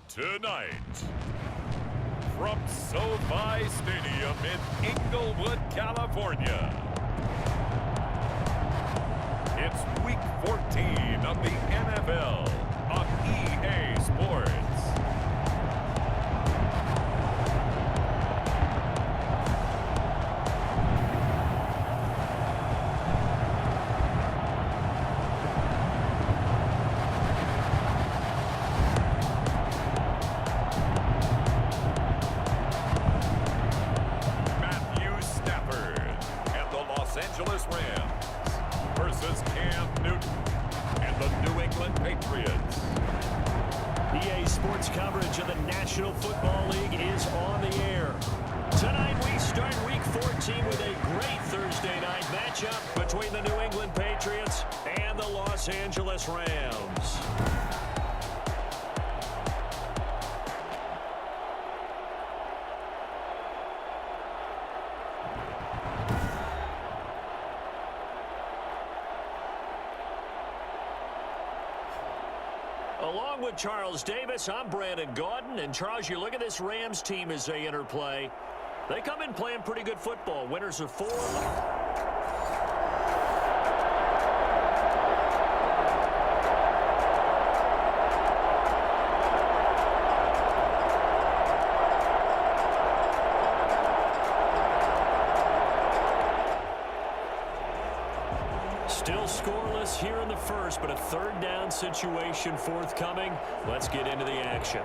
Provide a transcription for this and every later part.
Tonight, from SoFi Stadium in Inglewood, California, it's Week 14 of the NFL on EA Sports. Coverage of the National Football League is on the air. Tonight we start Week 14 with a great Thursday night matchup between the New England Patriots and the Los Angeles Rams. Along with Charles Davis, I'm Brandon Gaudin. And Charles, you look at this Rams team as they interplay. They come in playing pretty good football. Winners of 4. Still scoreless here in the first, but a third down situation forthcoming. Let's get into the action.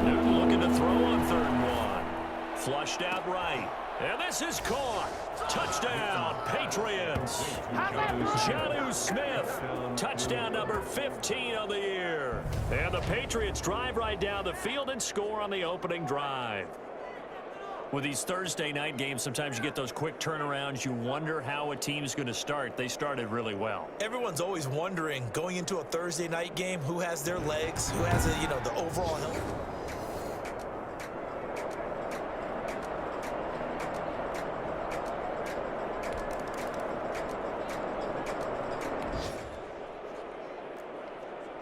Newton looking to throw on 3rd and 1. Flushed out right. And this is caught. Touchdown, Patriots. Jonnu Smith, touchdown number 15 on the year. And the Patriots drive right down the field and score on the opening drive. With these Thursday night games, sometimes you get those quick turnarounds. You wonder how a team's going to start. They started really well. Everyone's always wondering, going into a Thursday night game, who has their legs, who has, the overall health.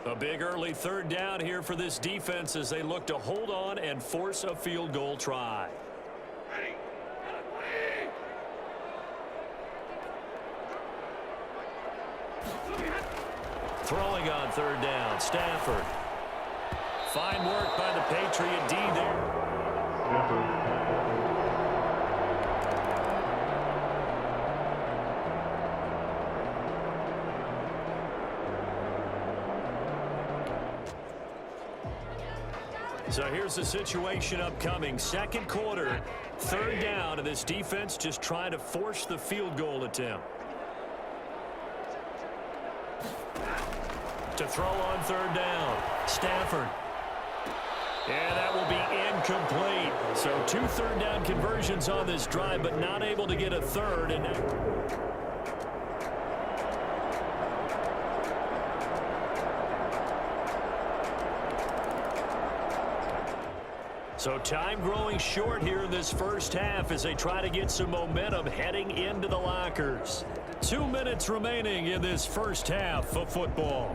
A big early 3rd down here for this defense as they look to hold on and force a field goal try. Throwing on 3rd down, Stafford. Fine work by the Patriot D there. So here's the situation upcoming. 2nd quarter, 3rd down, and this defense just trying to force the field goal attempt. To throw on 3rd down, Stafford. And that will be incomplete. So 2 3rd down conversions on this drive, but not able to get a 3rd. And so time growing short here in this first half as they try to get some momentum heading into the lockers. 2 minutes remaining in this first half of football.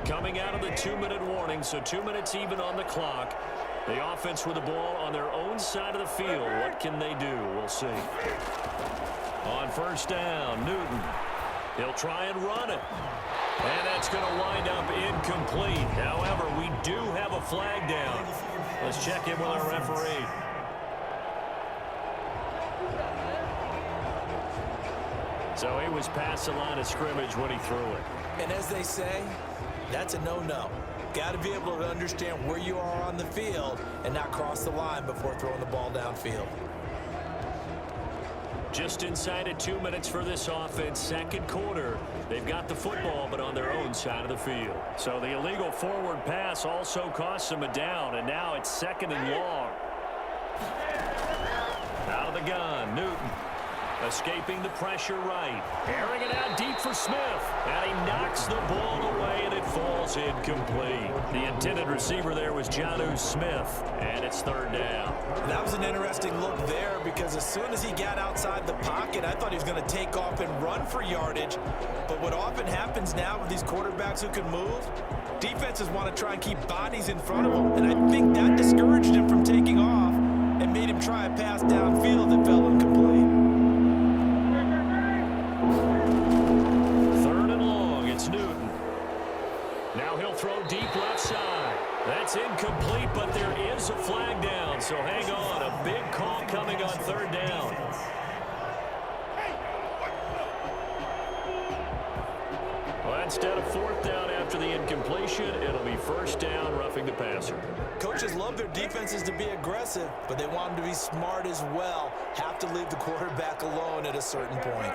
Coming out of the 2-minute warning, so 2 minutes even on the clock. The offense with the ball on their own side of the field. What can they do? We'll see. On 1st down, Newton. He'll try and run it. And that's going to wind up incomplete. However, we do have a flag down. Let's check in with our referee. So he was past the line of scrimmage when he threw it. And as they say, that's a no-no. Got to be able to understand where you are on the field and not cross the line before throwing the ball downfield. Just inside of 2 minutes for this offense. 2nd quarter. They've got the football, but on their own side of the field. So the illegal forward pass also costs them a down, and now it's 2nd and long. Out the gun. Newton escaping the pressure right. Airing it out deep for Smith. And he knocks the ball away, and it falls incomplete. The intended receiver there was Jono Smith, and it's third down. That was an interesting look there because as soon as he got outside the pocket, I thought he was going to take off and run for yardage. But what often happens now with these quarterbacks who can move, defenses want to try and keep bodies in front of them. And I think that discouraged him from taking off and made him try a pass downfield that fell incomplete. Newton. Now he'll throw deep left side. That's incomplete, but there is a flag down, so hang on. A big call coming on third down. Well, instead of fourth down after the incompletion, it'll be first down, roughing the passer. Coaches love their defenses to be aggressive, but they want them to be smart as well. Have to leave the quarterback alone at a certain point.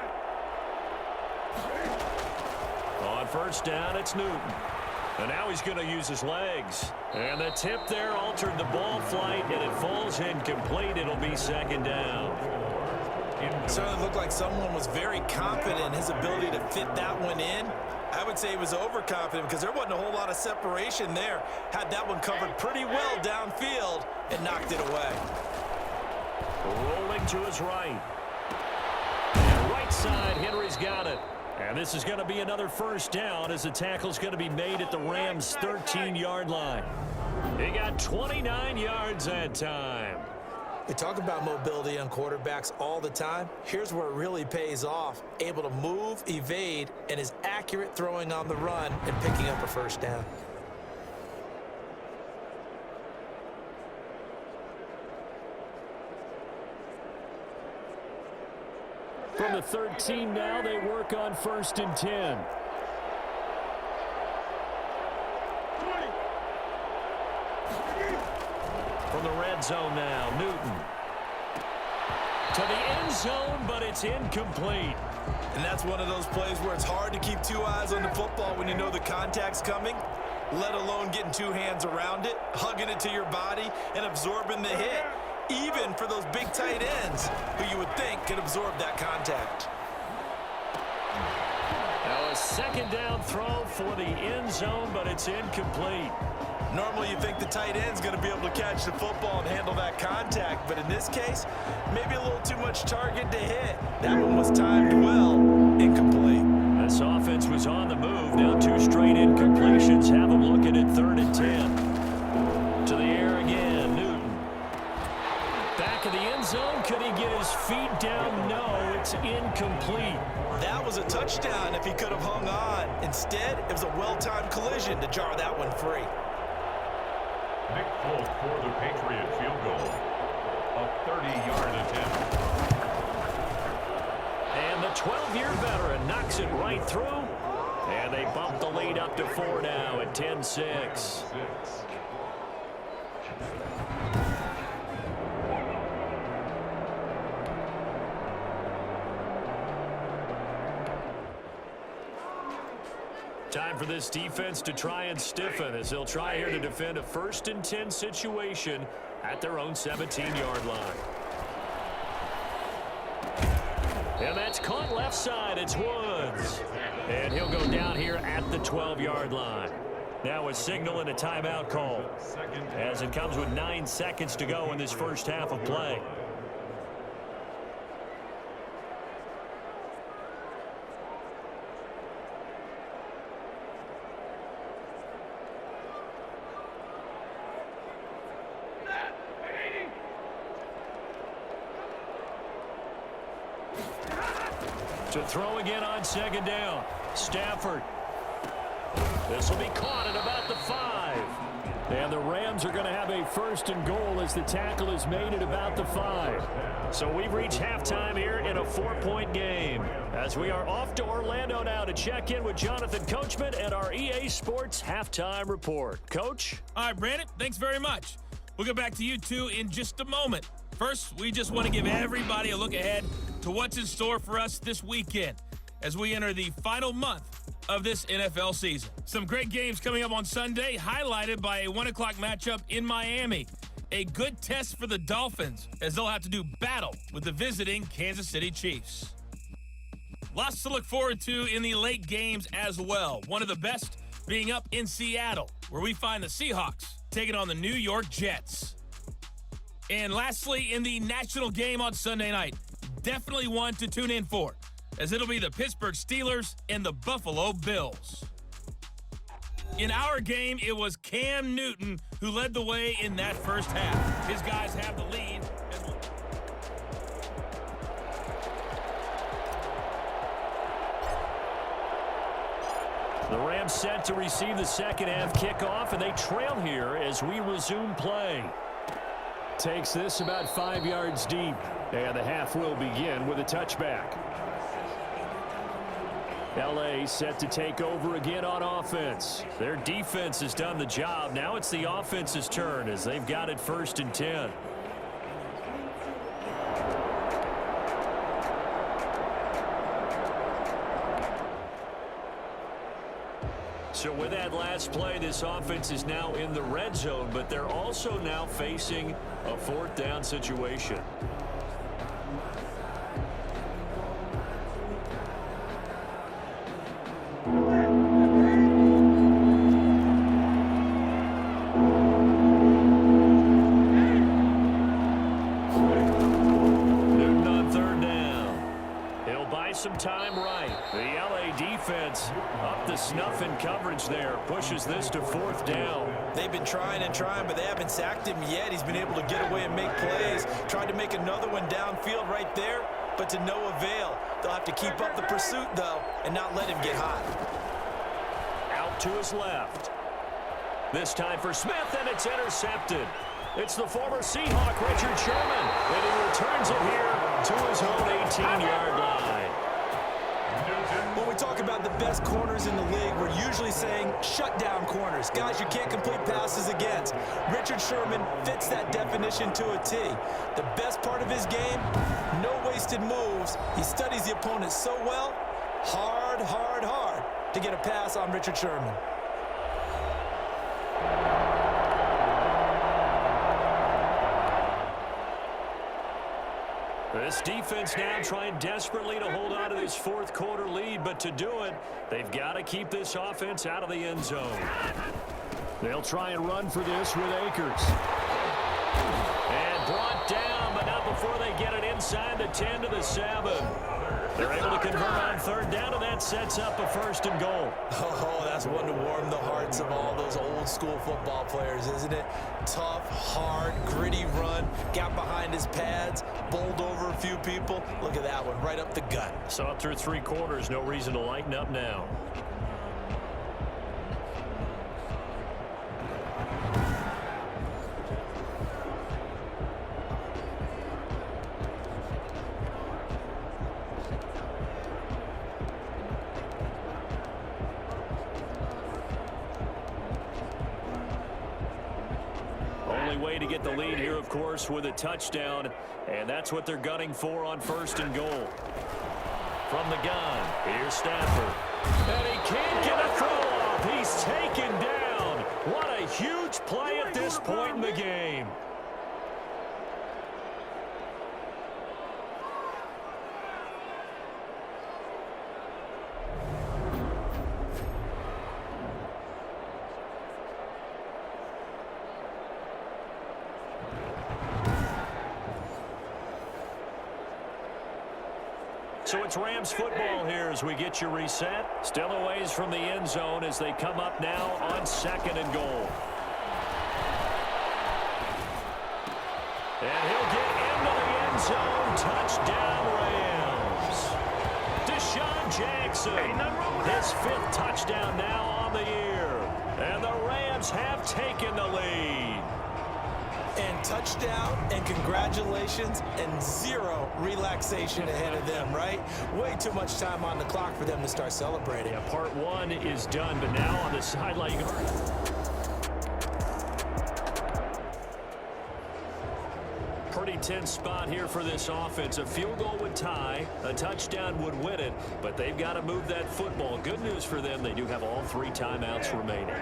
On first down, it's Newton. And now he's going to use his legs. And the tip there altered the ball flight, and it falls incomplete. It'll be second down. It certainly looked like someone was very confident in his ability to fit that one in. I would say he was overconfident because there wasn't a whole lot of separation there. Had that one covered pretty well downfield and knocked it away. Rolling to his right. And right side, Henry's got it. And this is going to be another first down as the tackle's going to be made at the Rams' 13-yard line. He got 29 yards that time. We talk about mobility on quarterbacks all the time. Here's where it really pays off. Able to move, evade, and is accurate throwing on the run and picking up a first down. From the 13 now, they work on first and 10. From the red zone now, Newton. To the end zone, but it's incomplete. And that's one of those plays where it's hard to keep two eyes on the football when you know the contact's coming, let alone getting two hands around it, hugging it to your body, and absorbing the hit. Even for those big tight ends who you would think could absorb that contact. Now a second down throw for the end zone, but it's incomplete. Normally you think the tight end's going to be able to catch the football and handle that contact, but in this case, maybe a little too much target to hit. That one was timed well, incomplete. This offense was on the move. Now two straight incompletions have them looking at 3rd and 10. To the air again, Newton. Back of the end zone, could he get his feet down? No, it's incomplete. That was a touchdown if he could have hung on. Instead, it was a well-timed collision to jar that one free. Nick Folk for the Patriot field goal. A 30-yard attempt. And the 12-year veteran knocks it right through. And they bump the lead up to 4 now at 10-6. Time for this defense to try and stiffen as they'll try here to defend a 1st and 10 situation at their own 17-yard line. And that's caught left side. It's Woods. And he'll go down here at the 12-yard line. Now a signal and a timeout call as it comes with 9 seconds to go in this first half of play. To throw again on 2nd down. Stafford. This will be caught at about the 5. And the Rams are going to have a 1st and goal as the tackle is made at about the 5. So we've reached halftime here in a 4-point game. As we are off to Orlando now to check in with Jonathan Coachman and our EA Sports halftime report. Coach? All right, Brandon, thanks very much. We'll get back to you two in just a moment. First, we just want to give everybody a look ahead to what's in store for us this weekend as we enter the final month of this NFL season. Some great games coming up on Sunday, highlighted by a 1 o'clock matchup in Miami. A good test for the Dolphins, as they'll have to do battle with the visiting Kansas City Chiefs. Lots to look forward to in the late games as well. One of the best being up in Seattle, where we find the Seahawks taking on the New York Jets. And lastly, in the national game on Sunday night, definitely one to tune in for, as it'll be the Pittsburgh Steelers and the Buffalo Bills. In our game, it was Cam Newton who led the way in that first half. His guys have the lead. The Rams set to receive the second half kickoff, and they trail here as we resume play. Takes this about 5 yards deep, and the half will begin with a touchback. LA set to take over again on offense. Their defense has done the job. Now it's the offense's turn as they've got it 1st and 10. So with that last play, this offense is now in the red zone, but they're also now facing a 4th down situation. Newton on 3rd down. He'll buy some time right. The LA defense up to snuff in coverage there. Pushes this to 4th down. They've been trying and trying, but they haven't sacked him yet. He's been able to get away and make plays. Tried to make another one downfield right there, but to no avail. They'll have to keep up the pursuit, though, and not let him get hot. Out to his left. This time for Smith, and it's intercepted. It's the former Seahawk, Richard Sherman, and he returns it here to his own 18-yard line. When we talk about the best corners in the league, we're usually saying shutdown corners, guys you can't complete passes against. Richard Sherman fits that definition to a T. The best part of his game, no wasted moves. He studies the opponent so well, hard to get a pass on Richard Sherman. This defense now trying desperately to hold on to this 4th quarter lead, but to do it, they've got to keep this offense out of the end zone. They'll try and run for this with Akers. And brought down, but not before they get it inside the 10 to the 7. They're able to convert on 3rd down, and that sets up a 1st and goal. Oh, that's one to warm the hearts of all those old school football players, isn't it? Tough, hard, gritty run, got behind his pads, bowled over a few people. Look at that one, right up the gut. So up through 3 quarters, no reason to lighten up now. Way to get the lead here, of course, with a touchdown, and that's what they're gunning for on 1st and goal. From the gun, here's Stafford, and he can't get a throw off. He's taken down. What a huge play at this point in the game. So it's Rams football here as we get you reset. Still a ways from the end zone as they come up now on 2nd and goal. And he'll get into the end zone. Touchdown, Rams. Deshaun Jackson, his 5th touchdown now on the year. And the Rams have taken the lead. And touchdown, and congratulations, and 0 relaxation ahead of them, right? Way too much time on the clock for them to start celebrating. Yeah, part 1 is done, but now on the sideline, you can... Pretty tense spot here for this offense. A field goal would tie, a touchdown would win it, but they've got to move that football. Good news for them, they do have all 3 timeouts remaining.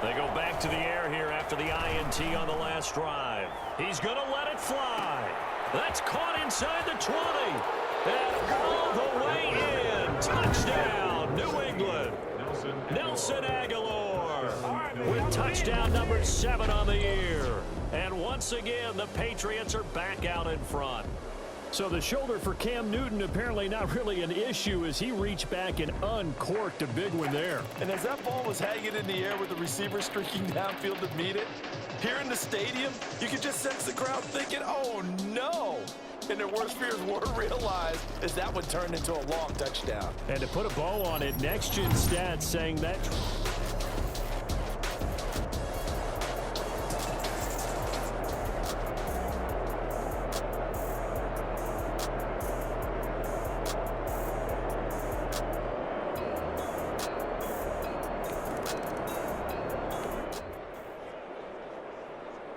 They go back to the air here after the INT on the last drive. He's going to let it fly. That's caught inside the 20. And all the way in. Touchdown, New England. Nelson Aguilar with touchdown number 7 on the year. And once again, the Patriots are back out in front. So the shoulder for Cam Newton apparently not really an issue as he reached back and uncorked a big one there. And as that ball was hanging in the air with the receiver streaking downfield to meet it, here in the stadium, you could just sense the crowd thinking, oh no! And their worst fears were realized as that one turned into a long touchdown. And to put a bow on it, Next Gen Stats saying that...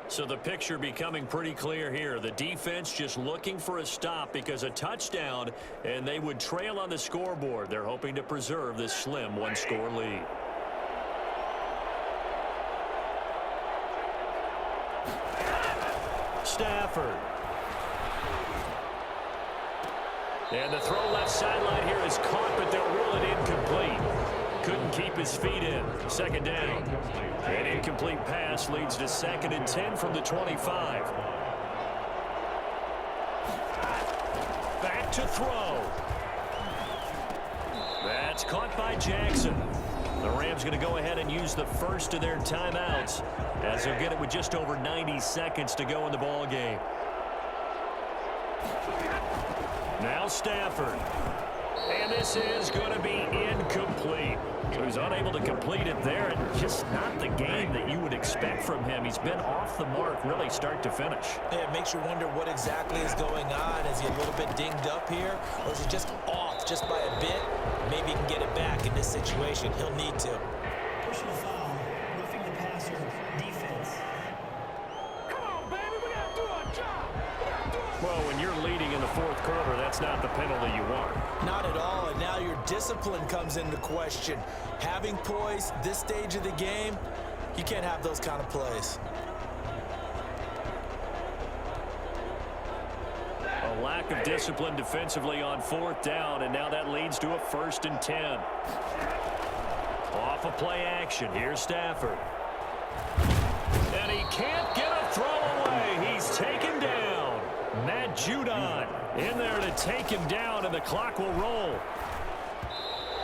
So the picture becoming pretty clear here. The defense just looking for a stop because a touchdown, and they would trail on the scoreboard. They're hoping to preserve this slim one-score lead. Stafford. And the throw left sideline here is caught, but they'll rule it incomplete. Couldn't keep his feet in. Second down. An incomplete pass leads to 2nd and 10 from the 25. Back to throw. That's caught by Jackson. The Rams going to go ahead and use the first of their timeouts as they'll get it with just over 90 seconds to go in the ball game. Now Stafford. And this is going to be incomplete. So he's unable to complete it there, and just not the game that you would expect from him. He's been off the mark really start to finish. Yeah, it makes you wonder what exactly is going on. Is he a little bit dinged up here, or is he just off just by a bit? Maybe he can get it back in this situation. He'll need to. Personal foul, roughing the passer, defense. Come on, baby, we gotta do our job. Well, when you're leading in the 4th quarter, that's not the penalty you want. Not at all, and now your discipline comes into question. Having poise this stage of the game, you can't have those kind of plays. A lack of discipline defensively on 4th down, and now that leads to a 1st and 10. Off of play action, here's Stafford. And he can't get a throw away. He's taken down. Matt Judon in there to take him down, and the clock will roll.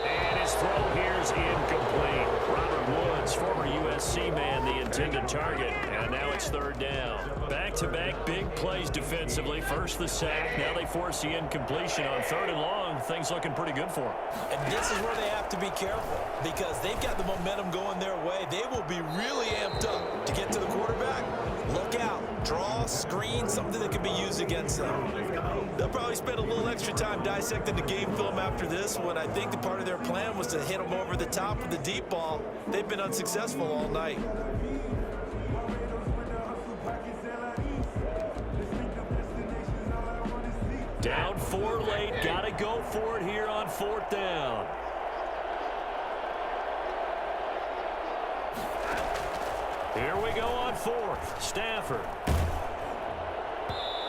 And his throw here's incomplete. Robert Woods, former USC man, the intended target. And now it's 3rd down. Back-to-back big plays defensively. First the sack. Now they force the incompletion on 3rd and long. Things looking pretty good for them. And this is where they have to be careful because they've got the momentum going their way. They will be really amped up to get to the quarterback. Look out. Draw, screen, something that can be used against them. They'll probably spend a little extra time dissecting the game film after this one. I think the part of their plan was to hit them over the top with the deep ball. They've been unsuccessful all night. Down 4 late. Got to go for it here on 4th down. Here we go on 4th. Stafford.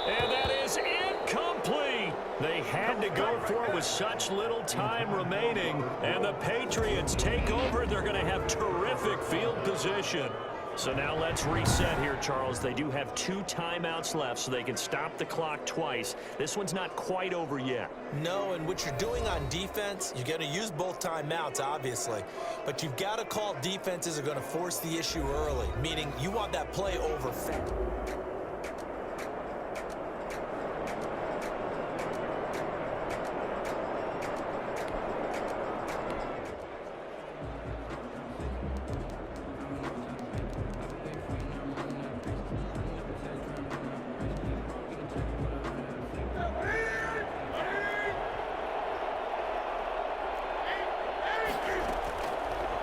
And that is incomplete. They had to go for it with such little time remaining. And the Patriots take over. They're going to have terrific field position. So now let's reset here, Charles. They do have 2 timeouts left, so they can stop the clock twice. This one's not quite over yet. No, and what you're doing on defense, you're going to use both timeouts, obviously. But you've got to call defenses are going to force the issue early, meaning you want that play over fast.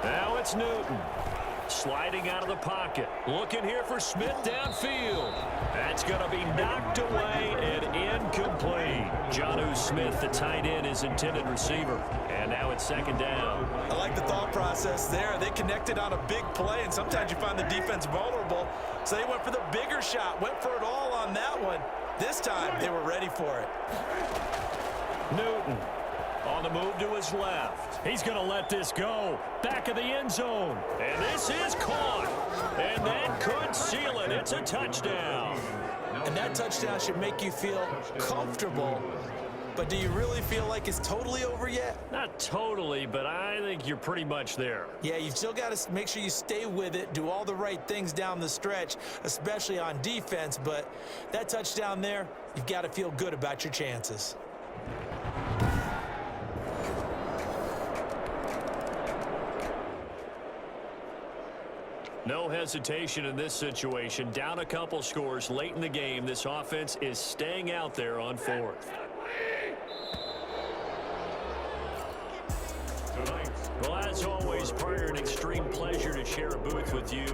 Now it's Newton. Sliding out of the pocket. Looking here for Smith downfield. That's going to be knocked away and incomplete. Jonnu Smith, the tight end, is intended receiver. And now it's second down. I like the thought process there. They connected on a big play, and sometimes you find the defense vulnerable. So they went for the bigger shot, went for it all on that one. This time, they were ready for it. Newton on the move to his left. He's going to let this go. Back of the end zone. And this is caught. And that could seal it. It's a touchdown. And that touchdown should make you feel comfortable. But do you really feel like it's totally over yet? Not totally, but I think you're pretty much there. Yeah, you've still got to make sure you stay with it, do all the right things down the stretch, especially on defense. But that touchdown there, you've got to feel good about your chances. No hesitation in this situation. Down a couple scores late in the game. This offense is staying out there on fourth. Well, as always, partner, an extreme pleasure to share a booth with you.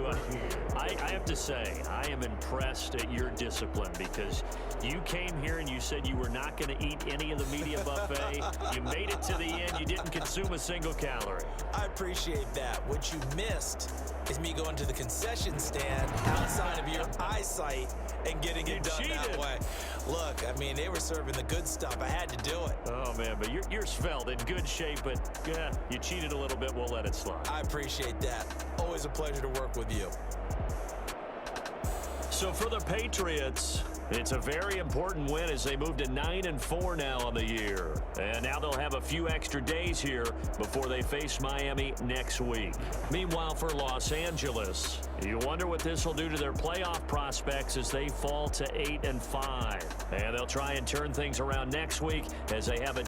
I have to say, I am impressed at your discipline because you came here and you said you were not going to eat any of the media buffet. You made it to the end. You didn't consume a single calorie. I appreciate that. What you missed is me going to the concession stand outside of your eyesight and getting it done that way. Look, I mean, they were serving the good stuff. I had to do it. Oh, man, but you're svelte, in good shape, but yeah, you cheated a little bit. We'll let it slide. I appreciate that. Always a pleasure to work with you. So for the Patriots, it's a very important win as they move to 9-4 now on the year. And now they'll have a few extra days here before they face Miami next week. Meanwhile, for Los Angeles, you wonder what this will do to their playoff prospects as they fall to 8-5. And they'll try and turn things around next week as they have a